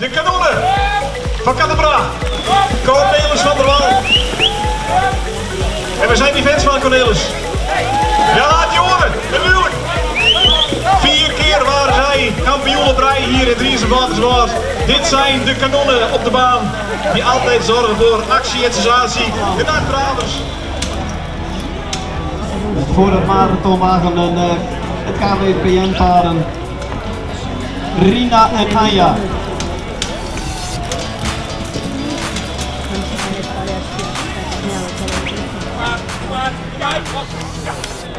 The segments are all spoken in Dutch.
De kanonnen van Cattenbra. Cornelis van der Wal. En we zijn die fans van Cornelis. Ja, laat je horen. Natuurlijk. 4 keer waren zij kampioen op rij hier in Driessen-Waterswaard. Dit zijn de kanonnen op de baan die altijd zorgen voor actie en sensatie. De nachtbravers. Voor het marathonwagen het KWPN-paren Rina en Anja.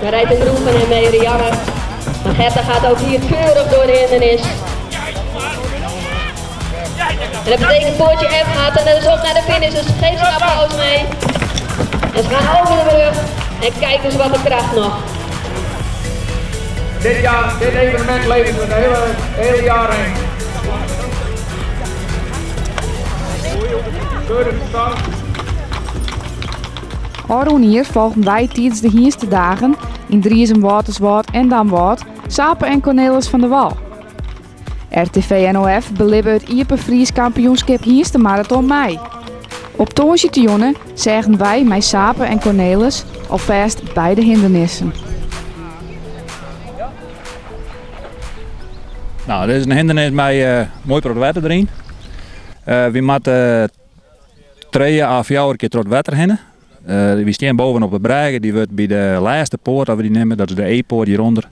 Dan rijdt een Roepen en mee Rianne. Maar Gerda gaat ook hier keurig door de hindernis. En dat betekent poortje F gaat en dat is ook naar de finish, dus geef ze een applaus mee. En ze gaan over de brug en kijk eens wat de kracht nog. Dit evenement levert een hele jaar heen. Keurig start. Hier volgen wij tijdens de Hierste dagen in Driessen-Waterswaard en Damwart Sape en Cornelis van der Wal. RTV-NOF belibben het Ieper Fries kampioenschap Hierste marathon mei. Op Toonsje zeggen wij met Sape en Cornelis alvast bij de hindernissen. Nou, dit is een hindernis met mooi pro water erin. We moeten 3 à 4 keer tot water heen. We staan bovenop de bruggen, die wordt bij de laatste poort, als we die nemen, dat is de E-poort hieronder.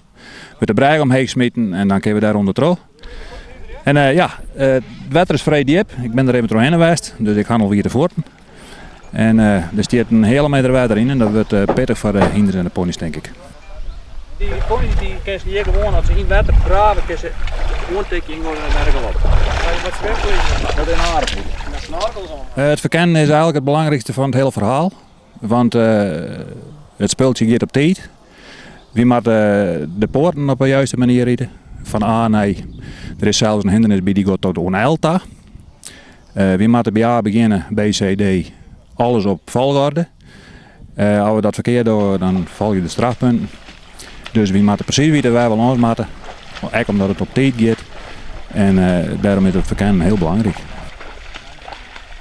Wordt de brug omheen gesmeten en dan kunnen we daaronder terug. En het water is vrij diep. Ik ben er even doorheen geweest, dus ik ga nog weer te voeten. En er staat een hele meter water in en dat wordt pittig voor de hinders en de ponies, denk ik. Die ponies die kunnen hier gewoon, als ze in water graven, kunnen ze gewoon tikken in naar de galop. Wat zwemt dat in aardig moet. Het verkennen is eigenlijk het belangrijkste van het hele verhaal. Want het speelt zich hier op tijd. We moeten de poorten op de juiste manier rijden. Van A naar I. Er is zelfs een hindernis bij die gaat tot Onelta. We moeten bij A beginnen, B, C, D. Alles op volgorde. Als we dat verkeerd doen, dan volg je de strafpunten. Dus we moeten precies weten waar we langs moeten. Ook omdat het op tijd gaat. En daarom is het verkennen heel belangrijk.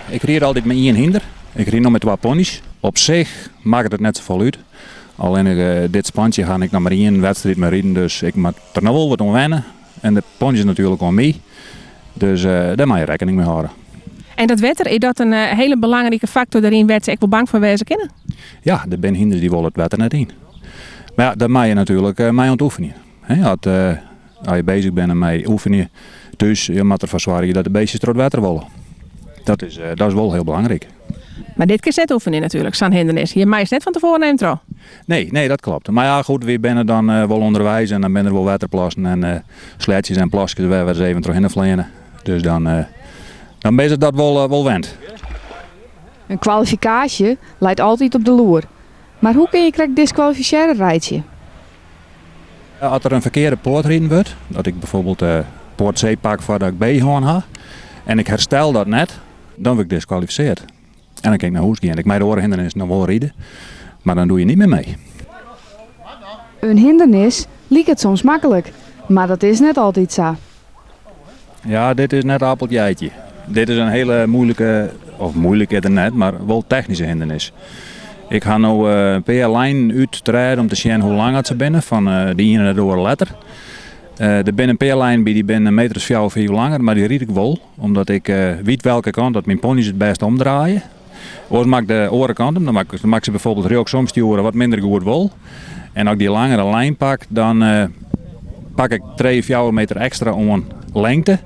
Ik rijd altijd met 1 hinder. Ik rijd nog met 2 ponies. Op zich maakt het net zo vol uit. Alleen dit spantje ga ik nog maar 1 wedstrijd mee rijden. Dus ik moet er nog wel wat aan wennen. En de ponies natuurlijk al mee. Dus daar moet je rekening mee houden. En dat wetter, is dat een hele belangrijke factor daarin waar ze echt wel bang voor wezen kennen? Ja, er zijn hinders die willen het wetter net in. Maar ja, dat moet je natuurlijk mee aan het oefenen. Als je bezig bent met oefenen, dus je moet ervoor zorgen dat de beestjes door het water willen. Dat is wel heel belangrijk. Maar dit keer zet oefenen natuurlijk, zo'n hindernis. Je mij is net van tevoren neemt er al. Nee, dat klopt. Maar ja, goed, we zijn dan wel onderwijs en dan ben er wel waterplassen en sletjes en plasjes waar we eens even doorheen vliegen. Dus dan is het dat wel wend. Een kwalificatie leidt altijd op de loer. Maar hoe kun je krijg disqualificeren rijtje? Als er een verkeerde poort rijden wordt, dat ik bijvoorbeeld poort C pak voordat ik B gewoon ha, en ik herstel dat net, dan word ik disqualificeerd. En dan kan ik naar huis gaan. Ik mag de oren hindernis nog wel rijden, maar dan doe je niet meer mee. Een hindernis lijkt het soms makkelijk, maar dat is net altijd zo. Ja, dit is net appeltje. Dit is een hele moeilijke, of moeilijk is het net, maar wel technische hindernis. Ik ga nu een paar lijnen uitrijden om te zien hoe lang het ze binnen van de ene door de letter. Er binnen een paar lijnen die binnen een meter of 4 of 5 langer, maar die rijd ik wel, omdat ik weet welke kant dat mijn ponies het best omdraaien. Als ik de oren kant hem, dan maak ze bijvoorbeeld soms die oren wat minder goed wel. En als ik die langere lijn pak, dan pak ik 3 of 4 meter extra om lengte.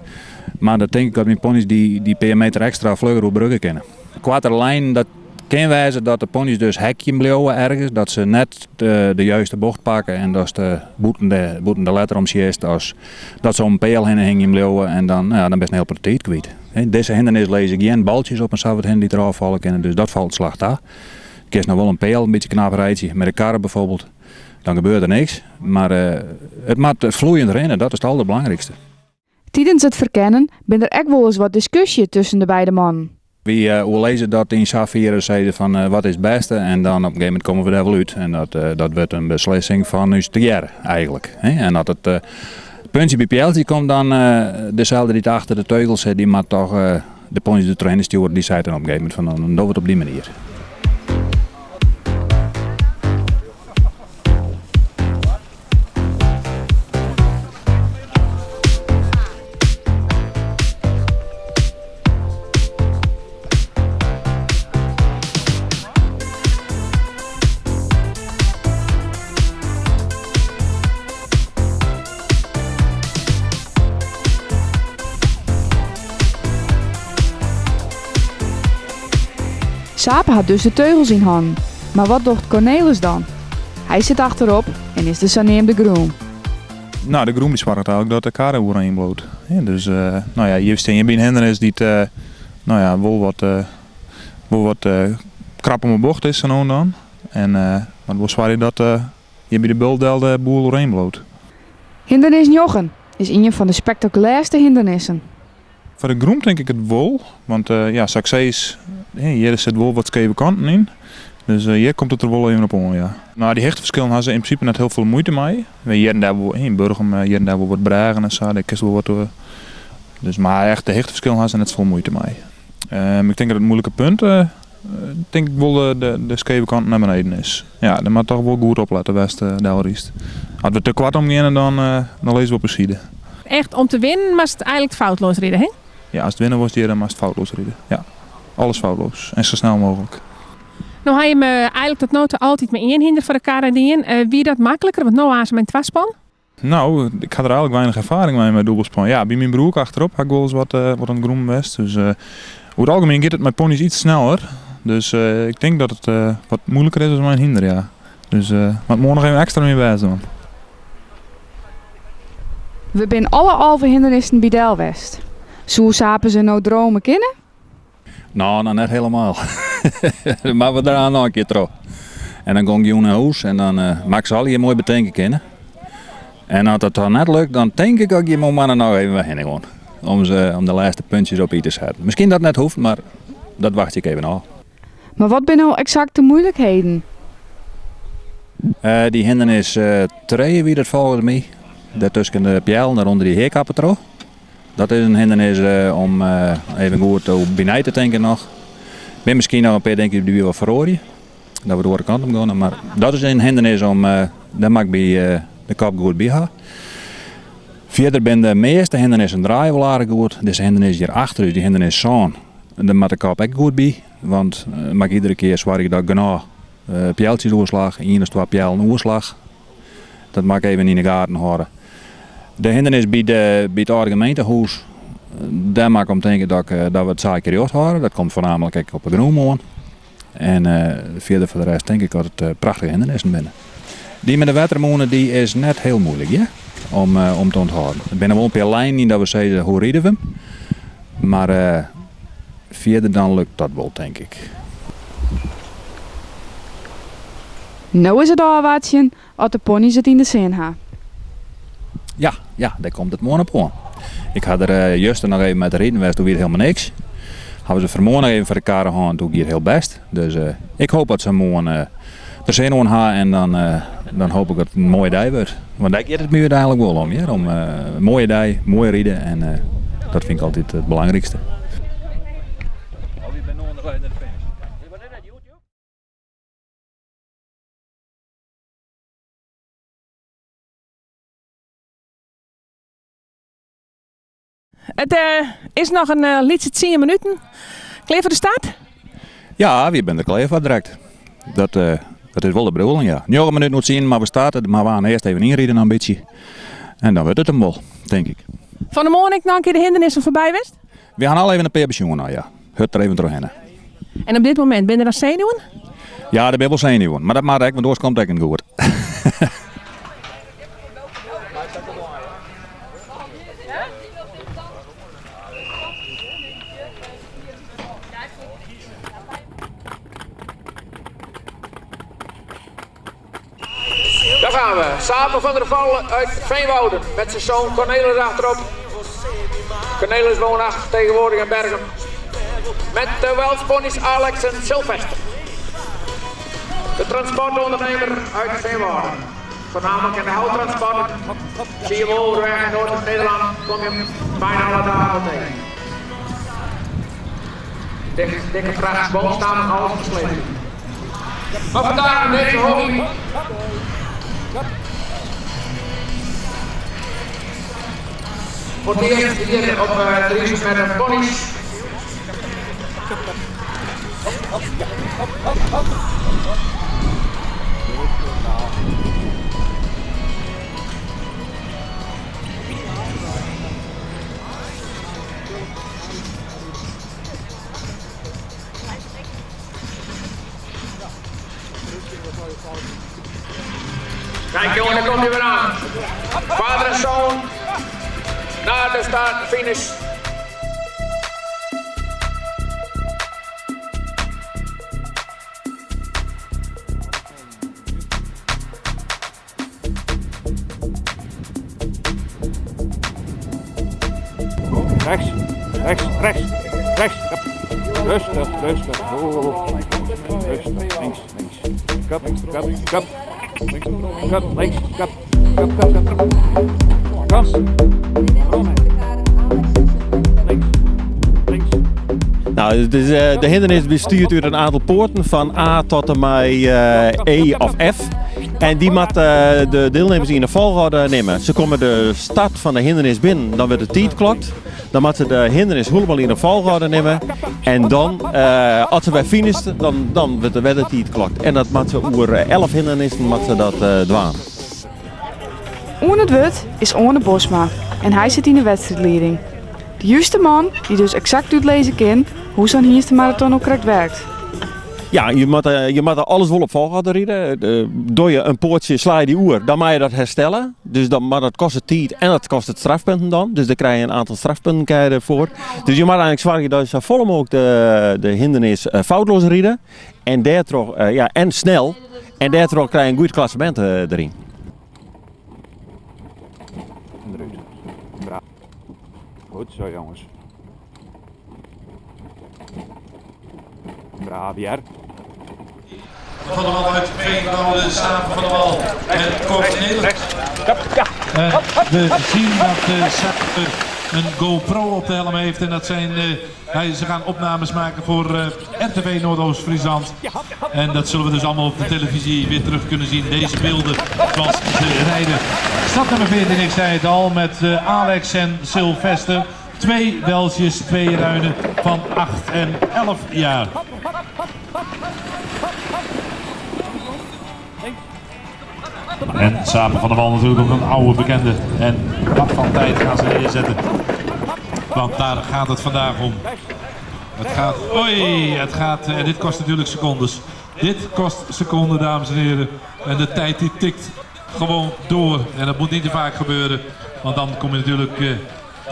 Maar dan denk ik dat mijn ponies die per meter extra vlugger op bruggen kennen. Kortere lijn, dat kan wijzen dat de ponies dus hekje blijven ergens, dat ze net de juiste bocht pakken en dat ze boeten de letter om siest, als dat ze om een pijl heen hingen blijven en dan best een heel partij kwijt. Deze hindernis lees ik geen baltjes op een sabbat die eraf vallen kunnen, dus dat valt slag daar. Ik is nog wel een pijl, een beetje knap rijtje, met een karre bijvoorbeeld, dan gebeurt er niks. Maar het moet vloeiend rennen, dat is het allerbelangrijkste. Tijdens het verkennen ben er ook wel eens wat discussie tussen de beide mannen. We lezen dat in Safira zeiden van wat is het beste en dan op een gegeven moment komen we daar wel uit. En dat werd een beslissing van ons te jaren eigenlijk. En dat het puntje bij Pjeltje komt dan dezelfde die achter de teugels zit, die mag toch de pony's de trainer sturen, die zei dan op een gegeven moment van dan doen we het op die manier. Sape had dus de teugels in handen. Maar wat doet Cornelis dan? Hij zit achterop en is de saneem de groen. Nou, de groen die zorgt eigenlijk dat de kar overheen bloot. Ja, dus nou ja, je bent een hindernis die nou ja, wel wat krap om een bocht is zo dan. En maar het was zwaar dat je bij de buldel de boel doorheen bloot. Hindernis Jochen is een van de spectaculairste hindernissen. Voor de groen denk ik het wel, want ja, succes, hier zit wel wat scheve kanten in. Dus hier komt het er wel even op aan, ja. Nou, die hechteverschillen hebben ze in principe net heel veel moeite mee. Hier en daar wel in Burgum, hier en daar wel wat bragen en zo, daar wel wat. Dus maar echt de hechteverschillen hebben ze net veel moeite mee. Ik denk dat het moeilijke punt, denk ik wel de scheve kant naar beneden is. Ja, daar moet toch wel goed opletten, daar is. Als we te kwart omgaan, dan lezen we op een side. Echt om te winnen, maar het eigenlijk foutloos rijden, hè? Ja, als het winnen was, dan moest het foutloos rijden. Ja, alles foutloos en zo snel mogelijk. Nou had je me eigenlijk tot nu toe altijd met één hinder voor elkaar rijden. Wie dat makkelijker, want nu aan ze met twaspan? Nou, ik had er eigenlijk weinig ervaring mee met dubbelspan. Ja, bij mijn broer achterop had ik wel eens wat aan het groen best. Dus over het algemeen gaat het met ponies iets sneller. Dus ik denk dat het wat moeilijker is dan mijn hinder, ja. Dus maar morgen nog even extra mee bij doen. We zijn alle halve hindernissen bij Delwest. Zo sapen ze nou dromen kennen? Nou, net helemaal. Maar we draaien nog een keer terug. En dan kom je naar huis en dan maak ze al je mooi bedenken kennen. En als dat dan net lukt, dan denk ik dat je mannen nog even weggaan gewoon. Om de laatste puntjes op iets te zetten. Misschien dat net hoeft, maar dat wacht ik even af. Maar wat zijn nou exact de moeilijkheden? Die hindernis treien wie dat volgens mij. Daartussen de pijl naar onder die heerkappen terug. Dat is een hindernis om even goed op binnen te denken nog. Ik ben misschien nog een paar denk ik die wel verrooien. Dat we de andere kant op gaan. Maar dat is een hindernis om daar mag bij de kop goed bij gaan. Verder ben de meeste hindernissen draaien wel aardig goed. Deze hindernis hierachter is die hindernis zo'n. Daar mag de kop ook goed bij. Want mag iedere keer zwaar ik dat genoeg pijltjes oorslag. 1 of 2 pijlen oorslag. Dat mag ik even in de gaten houden. De hindernis bij het oude gemeentehuis, daar mag ik om denken dat we het zaken serieus houden. Dat komt voornamelijk op een groenmoon. En verder voor de rest denk ik dat het prachtige hindernissen binnen. Die met de watermonen die is net heel moeilijk, ja? Om te onthouden. Er zijn wel een paar lijnen in dat we zeggen hoe rijden we hem. Maar verder dan lukt dat wel, denk ik. Nou is het afwachtje als de ponies het in de zin hebben. Ja, daar komt het morgen op aan. Ik had er juist nog even met de reden geweest, toen weer helemaal niks. Hebben ze vanmorgen even voor elkaar gehouden, toen hier heel best. Dus ik hoop dat ze morgen er zin aan hebben en dan hoop ik dat het een mooie dag wordt. Want daar gaat het me uiteindelijk wel om, ja? Om een mooie dag, mooi rijden en dat vind ik altijd het belangrijkste. Het is nog een liedje 10 minuten. Klaar voor de start? Ja, we zijn er klaar voor direct. Dat is wel de bedoeling, ja. 9 minuten moet zien, maar we starten. Maar we gaan eerst even inrijden een beetje. En dan wordt het hem wel, denk ik. Van de morgen nog een keer de hindernissen voorbij geweest? We gaan al even een paar pensioen nou ja. Hut er even doorheen. En op dit moment, ben je dan zenuwen? Ja, daar ben wel zenuwen. Maar dat maakt echt, want anders komt het echt niet goed. Daar gaan we. Samen van der Val uit Veenwouden. Met zijn zoon Cornelis achterop. Cornelis woonachtig tegenwoordig in Bergen. Met de Welsponies Alex en Sylvester. De transportondernemer uit Veenwouden. Voornamelijk in de houttransport. Zie je wel, de weg in Noord-Nederland kom je bijna alle dagen tegen. Dikke vracht, boomstammen, alles versleten. Maar vandaag deze hobby. Voor het eerst hier op de race met een ponies. Kijk jongen, daar komt hij weer aan. Vader en zoon naar de start, finish. Rechts, rechts, rechts, rechts. Rustig, rustig. Oh. Rustig, links, links. Kap, kap, kap. Kap, links, kap, kap, kap, kap. Gas. Links, links. Nou, de hindernis bestaat uit een aantal poorten van A tot en met E of F. En die moet de deelnemers in de volgorde nemen. Ze komen de start van de hindernis binnen, dan wordt de tijd geklokt. Dan moeten ze de hindernis helemaal in de volgorde nemen. En dan, als ze bij finish, dan wordt de tijd geklokt. En dat moeten ze over 11 hindernissen moeten ze dat doen. Oen het woord is Orne Bosma en hij zit in de wedstrijdleiding. De juiste man die dus exact uitlezen kan hoe zo'n hierste marathon ook correct werkt. Ja, je moet alles wel op volgorde rijden. Door je een poortje sla je die oer, dan moet je dat herstellen. Dus maar dat kost het tijd en dat kost het strafpunten dan. Dus daar krijg je een aantal strafpunten voor. Dus je moet eigenlijk zorgen dat je zo vol mogelijk de hindernis foutloos rijden. En daardoor, en snel. En daardoor krijg je een goed klassement erin. Goed zo jongens. Braaf, Jer. Van de Wal uit Veenwouden, Sapen van de Wal en Cornelis. We zien dat Sapen een GoPro op de helm heeft en dat zijn, ze gaan opnames maken voor RTV Noordoost-Friesland. En dat zullen we dus allemaal op de televisie weer terug kunnen zien, deze beelden zoals ze rijden. Stad nummer 14, ik zei het al, met Alex en Sylvester. 2 Welsjes, 2 ruinen van 8 en 11 jaar. En Sapen van der Wal natuurlijk ook een oude bekende. En wat van tijd gaan ze neerzetten. Want daar gaat het vandaag om. Het gaat, en dit kost natuurlijk secondes. Dit kost seconden, dames en heren. En de tijd die tikt gewoon door. En dat moet niet te vaak gebeuren. Want dan kom je natuurlijk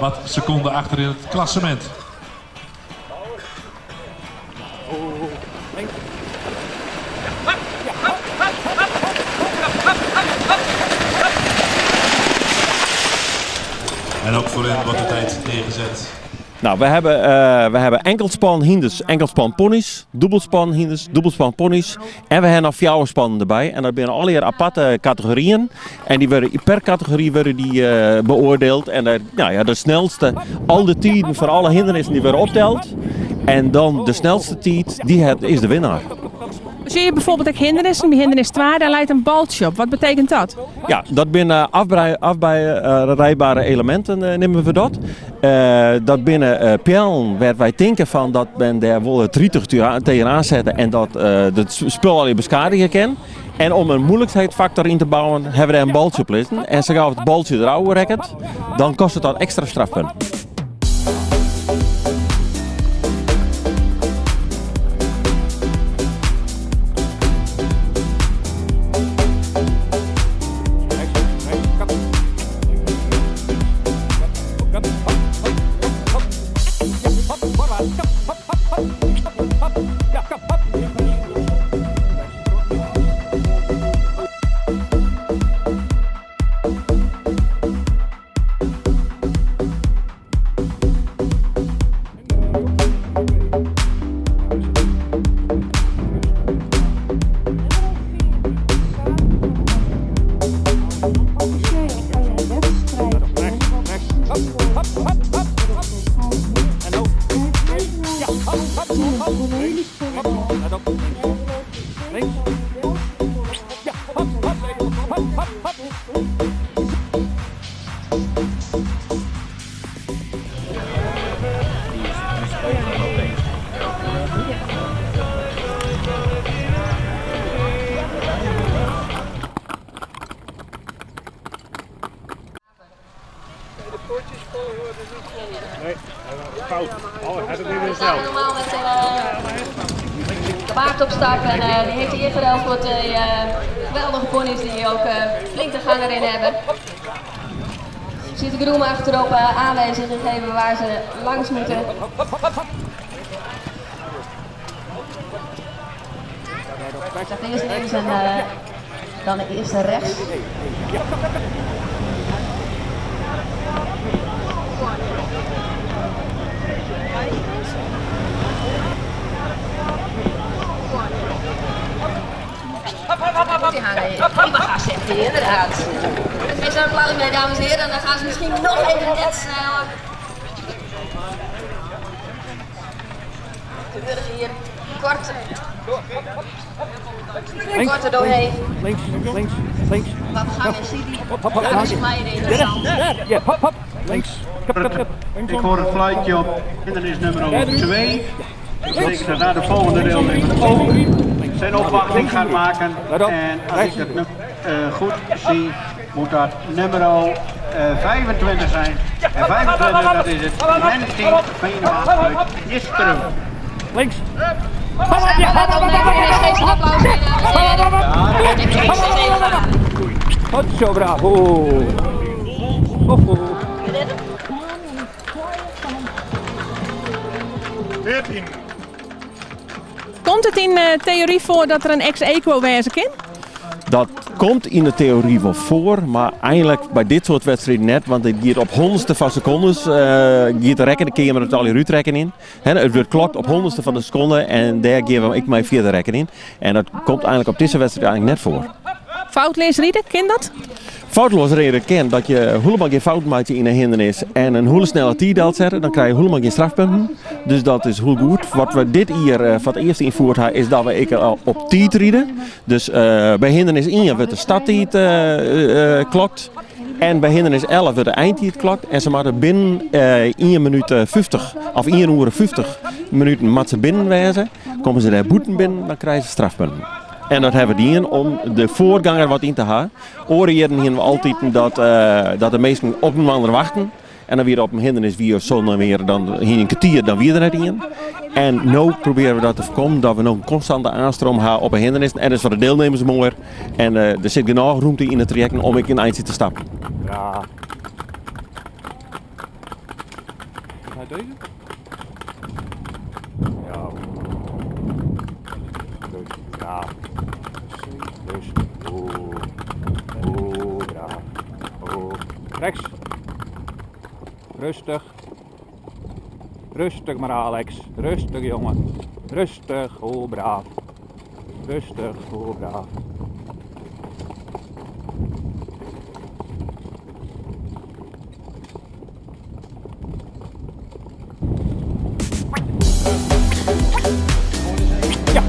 wat seconden achter in het klassement. En ook voor hen wordt de tijd neergezet. Nou, we hebben enkelspan hinders, enkelspan ponies, dubbelspan hinders, dubbelspan ponies. En we hebben nog fjouwerspannen erbij. En dat zijn allerlei aparte categorieën. En die worden, per categorie worden die beoordeeld. En de snelste, al de tijden voor alle hindernissen die worden opteld. En dan de snelste tijd, die is de winnaar. Zie je bijvoorbeeld ook hindernissen, bij hindernis 2, daar leidt een baltje op. Wat betekent dat? Ja, dat zijn afrijbare elementen, nemen we dat. Dat binnen pijlen waar wij denken van dat men daar wel 30 tegenaan zetten en dat het spul al in beschadigen kan. En om een moeilijkheidsfactor in te bouwen, hebben we daar een baltje op liggen. En ze gaan het baltje eruit rekken, dan kost het dan extra strafpunt. We staan hier normaal met de paard op start en die heeft hij ingeruild voor de geweldige ponies die ook flink de gang erin hebben. Je ziet de groom achterop aanwijzingen geven waar ze langs moeten. Ik zeg eerst links en dan de eerste rechts. Die gaan prima gaan zitten, inderdaad. Het is een planning mee, dames en heren, en dan gaan ze misschien nog even net sneller. De burger hier kort. Kort er doorheen. Links. Wat we gaan met Sidi. Daar is Meijer in de zaal. Ja, hop. Links. Ik hoor het fluitje op hindernis nummer 2. Dat betekent dat naar de volgende deelnemer ook zijn opwachting gaat maken. En als ik het goed zie, moet dat nummer 25 zijn. En 25, dat is het Menting Veenema uit Jisteren. Links. Geef een applaus mee, dames en heren. En kijk, ze even gaan. Goed zo, bravo. 14. Komt het in theorie voor dat er een ex-equo wezen kan? Dat komt in de theorie wel voor, maar eigenlijk bij dit soort wedstrijden net, want het gaat op honderdste van secondes, gaat de rekken, daar kun je met het al je uitrekken in. Het wordt klokt op honderdste van de seconde en daar geven ik mij vierde rekken in. En dat komt eigenlijk op deze wedstrijd eigenlijk net voor. Foutlees rieden, ken dat? Foutloos reden kent dat je helemaal geen fout maakt in een hindernis en een hele snelle T-delt zetten, dan krijg je helemaal geen strafpunten. Dus dat is heel goed. Wat we dit hier voor het eerst invoerd hebben, is dat we op T rieden. Dus bij hindernis 1 wordt de starttijd klokt. En bij hindernis 11 wordt de eindtijd klokt. En ze moeten binnen 1 minuut 50 of 1 uur 50 minuten moeten ze binnen wezen. Komen ze daar boeten binnen, dan krijgen ze strafpunten. En dat hebben we die in om de voorganger wat in te houden. Oren hebben we altijd dat de meesten op een ander wachten. En dan weer op een hindernis wie zonder weer dan hier een kwartier dan weer er net in. En nu proberen we dat te voorkomen dat we nog een constante aanstroom hebben op een hindernis. En dat is voor de deelnemers mooi. En er zit genoeg ruimte in het traject om ik in eind te stappen. Ja. Ga je deze? Ja. Ja. Dus. Bravo. Rechts. Rustig. Rustig maar Alex. Rustig jongen. Rustig. Oh braaf. Rustig. Oh braaf. Ja.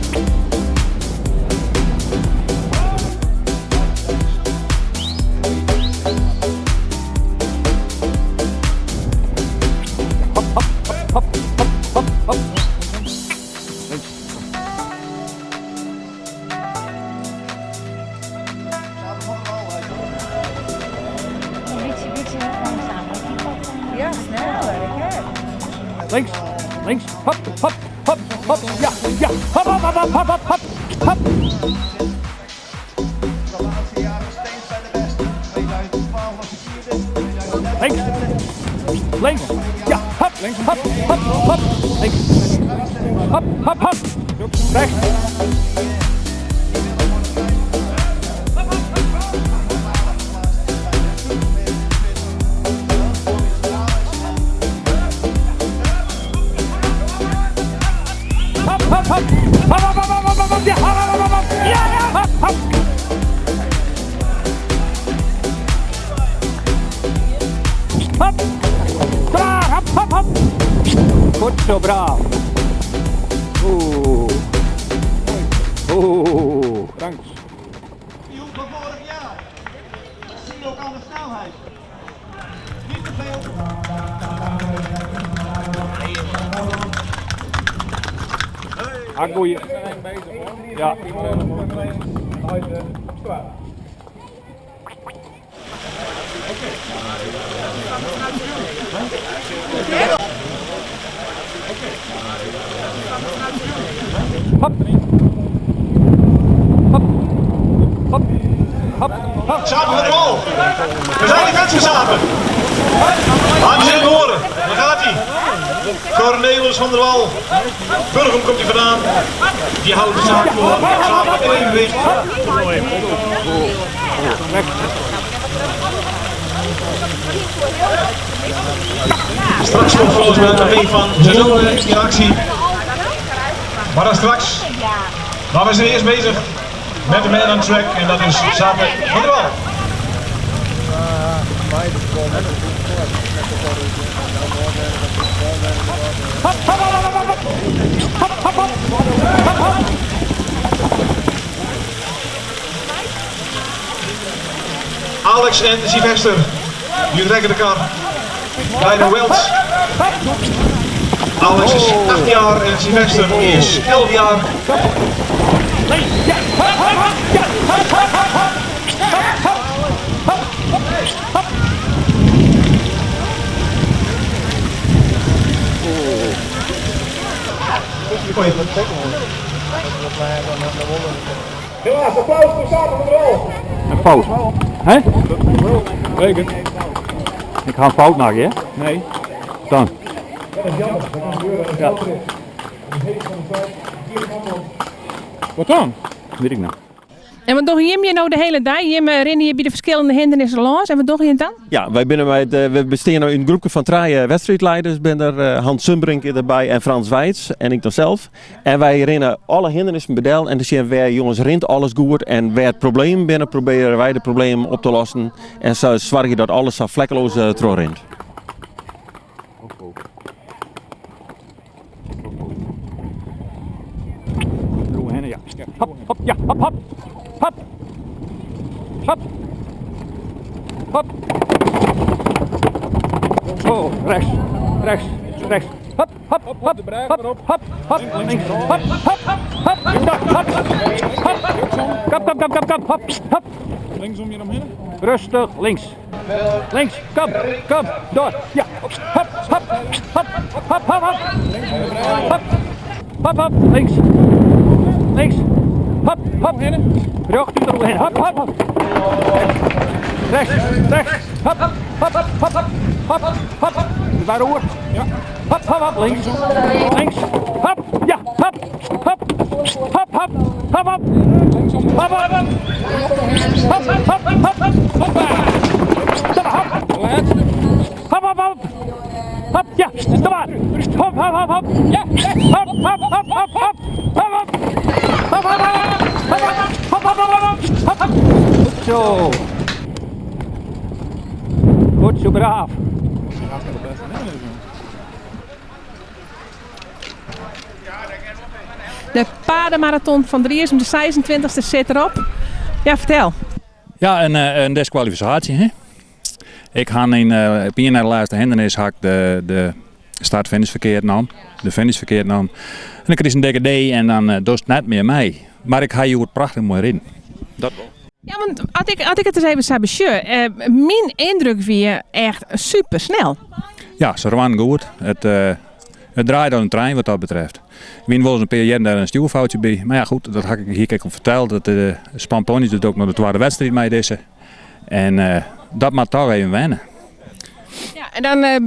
Ja, sneller. Links, links, hop, hop, hop, hop, ja, ja, hop, hop, hop, hop, hop, hop, hop. Links, links, ja, hop, links, hop, hop, hop, links, hop, hop, hop, rechts. Hop, hop, hop, hop, hop, hop, hop, hop, ja, hop, hop, hop, hop, ja, ja, hop, hop. Hop, klaar, hop, hop, hop. Goed zo, braaf. Oeh. Oeh, thanks. Die hoek van vorig jaar. Dat zie je ook aan de snelheid. Niet te veel. Ah, goeie. Ja. Sapen van der Wal. We zijn die mensen sapen. Laten ze even horen. Daar gaat hij. Cornelis van der Wal. Burgum komt hij vandaan. Die houdt de zaak voor. Sapen in evenwicht. Straks komt volgens mij nog een van zijn zonen in actie. Maar dan straks. Maar we zijn eerst bezig met de man on track en dat is Sapen van der Wal. Alex en Sylvester, die trekken de kar bij de Welts. Alex is 8 jaar en Sylvester is 11 jaar. Helaas, applaus voor Sapen van der Wal. Een fout. Hè? Zeker. Ik ga een fout maken, hè? Nee. Dan. Dat is jammer, dat kan gebeuren. Ja. Wat dan? Weet ik nou. En wat doe je nou de hele dag? Je rennen je bij de verschillende hindernissen langs. En wat doe je dan? Ja, wij we bestaan nou in een groepje van 3 wedstrijdleiders. Ben er Hans Sumbrink erbij en Frans Weits en ik dan zelf. En wij rennen alle hindernissen bedel. En dan zien wij, jongens, rent alles goed. En waar het probleem binnen, proberen wij de problemen op te lossen. En zo zorgen dat alles zo vlekkeloos rent. Ja. Hop, hop, ja, hop, hop, hop, hop, hop. Oh, rechts, rechts, rechts. Hop, hop, hop, hop, hop, hop, hop, links, hop, hop, hop, hop, hop, hop, kom, kom, kom, kom, hop, hop. Links om je omheen. Rustig, links. Links, kom, door, ja, hop, hop, hop, hop, hop, hop, hop. Hop, hop, hop, links. Links. Hop, hop. Recht erheen. Hop, hop, hop. Rechts, rechts. Hop, hop, hop, hop, hop, hop, hop. Waar hoor? Ja. Hop, hop, hop. Links. Links. Hop, ja. Hop, hop, hop, hop, hop, hop. Hop, hop, hop. Hop, hop, hop, hop. Hoppa. Stop, hop. Hop, hop, hop. Hop, ja. Stop maar. Hop, hop, hop, hop. Ja. Hop, hop, hop, hop, hop. Hop, hop. Hop, hop, hop, hop, hop, hop, hop, hop. Goed zo. Goed zo, braaf. De paardenmarathon van Driersum, de 26e, zit erop. Ja, vertel. Ja, een disqualificatie. Hè? Ik ga in de laatste hindernis de start-finish verkeerd nam. De finish verkeerd nam. En dan kreeg een dikke D en dan doet het net meer mee. Maar ik ga hier het prachtig mooi in. Dat wel. Ja, want had ik het eens even samen mijn indruk weer echt super snel. Ja, ze waren goed. Het draait aan een trein wat dat betreft. Wien was een paar daar een stuurfoutje bij. Maar ja goed, dat had ik hier kijk op verteld. Dat de Spamponies doet ook nog de tweede wedstrijd mee deze. En dat moet toch even wennen. Ja, en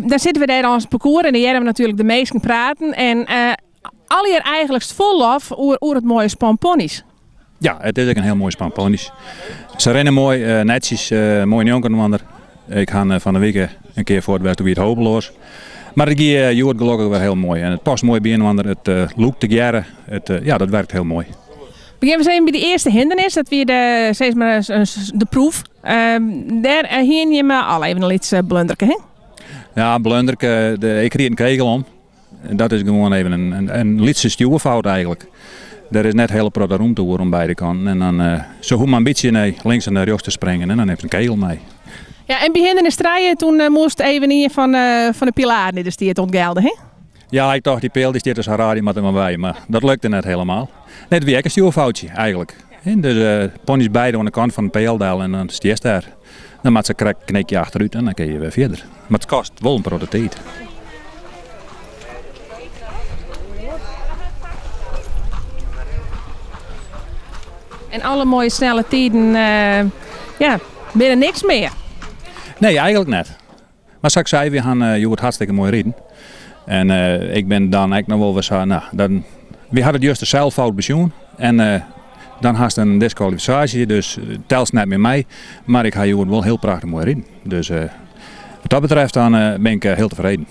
dan zitten we daar aan het parcours en dan hebben we natuurlijk de meesten praten. En al hier eigenlijk vol af over het mooie Spamponies. Ja, het is ook een heel mooi Spamponies. Ze rennen mooi, netjes, mooi jonker. Ik ga van de week een keer voor het weer het hopeloos. Maar ik gie Joert gelukkig weer heel mooi. En het past mooi bij een ander. Het loopt te jaren. Ja, dat werkt heel mooi. Beginnen we eens bij de eerste hindernis. Dat weer de proef. Daar heen je me al even iets blunderken, hè? Ja, blunderken. Ik kreeg een kegel om. En dat is gewoon even een lietse stuurfout eigenlijk. Er is net hele protte ruimte om beide kanten. En dan zo goed maar een beetje naar links en naar rechts te springen. En dan heeft een kegel mee. Ja, en bij hindernis draaien toen moest even in van de pilaar dus die het ontgelden, hè? Ja, ik dacht die peel die stiert dus haar radio met hem bij. Maar dat lukte net helemaal. Net weer een stuurfoutje eigenlijk. En dus ponies beide aan de kant van de peeldel en dan stiert daar. Dan maakt ze een knikje achteruit en dan kun je weer verder. Maar het kost wel een protte tijd. En alle mooie snelle tijden, ja, binnen niks meer. Nee, eigenlijk net. Maar zoals ik zei, we gaan het hartstikke mooi rijden. En ik ben dan eigenlijk nog wel weer zo, nou, we hadden juist de zeilfout pensioen. En dan had je een disqualificatie, dus telt net met mij. Maar ik ga je wel heel prachtig mooi rijden. Dus wat dat betreft dan ben ik heel tevreden.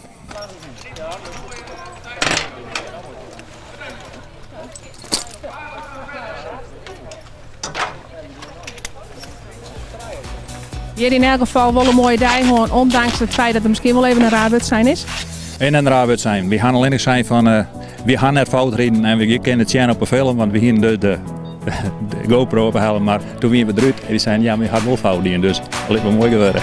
Hier in elk geval wel een mooie dag, gewoon ondanks het feit dat er misschien wel even een raadwedstrijd is. En een raar zijn. We gaan alleen zijn van, we gaan net fout rijden en we kennen het zien op een film, want we gingen de GoPro ophalen, maar toen we eruit en die zeiden ja, we gaan wel fout rijden, dus dat lijkt me mooi geworden.